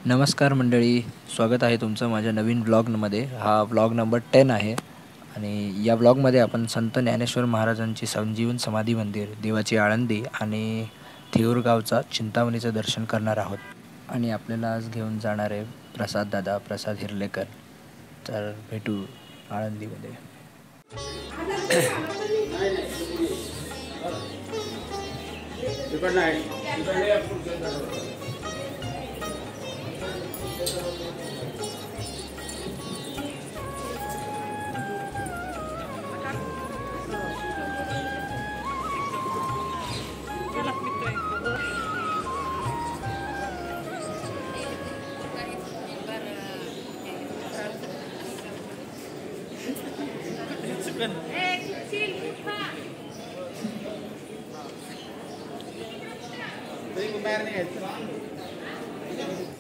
नमस्कार मंडळी, स्वागत आहे तुमचं माझ्या नवीन व्लॉगमध्ये। हा व्लॉग नंबर 10 आहे आणि या व्लॉगमध्ये आपण संत ज्ञानेश्वर महाराजांची संजीवन समाधी मंदिर, देवाची आळंदी आणि थेऊर गावचा चिंतामणीचं दर्शन करणार आहोत। आणि आपल्याला आज घेऊन जाणार आहे प्रसाद हिरलेकर। तर भेटू आळंदीमध्ये।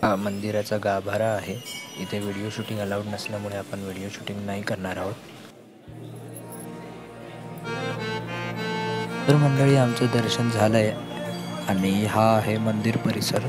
हा मंदिराचा गाभारा आहे। इथे व्हिडिओ शूटिंग अलाउड नसल्यामुळे आपण व्हिडिओ शूटिंग नाही करणार आहोत। तर मंडळी, आमचं दर्शन झालंय आणि हा आहे मंदिर परिसर।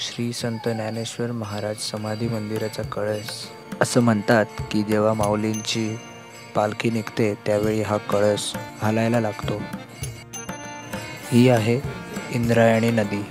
श्री संत ज्ञानेश्वर महाराज समाधी मंदिराचा कळस। असं म्हणतात की जेव्हा माऊलींची पालखी निघते त्यावेळी हा कळस हलायला लागतो। ही आहे इंद्रायणी नदी।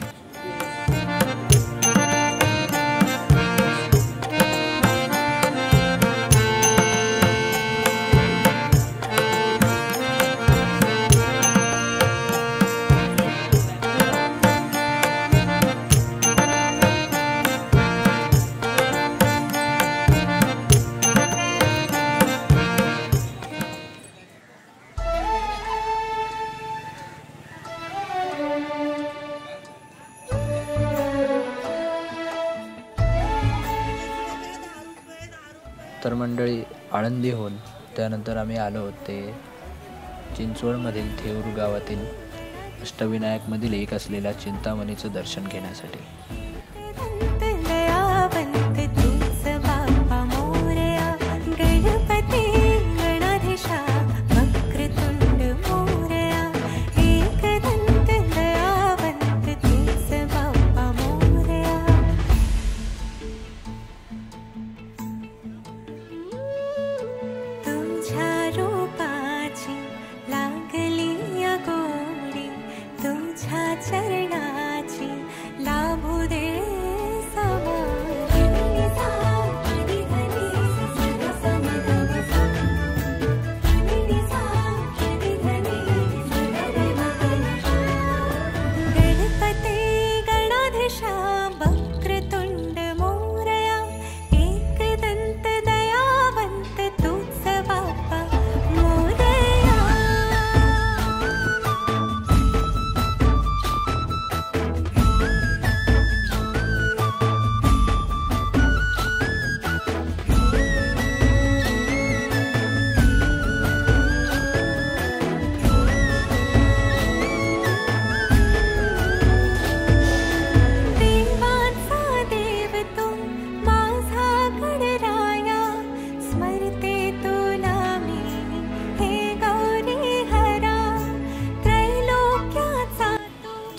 तर मंडळी, आळंदीहून त्यानंतर आम्ही आलो ते चिंचवडमधील थेऊर गावातील अष्टविनायकमधील एक असलेल्या चिंतामणीचं दर्शन घेण्यासाठी।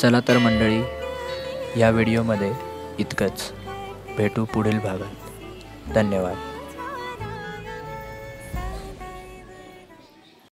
चला तर मंडळी, या व्हिडिओमध्ये इतकंच. भेटू पुढील भागात. धन्यवाद.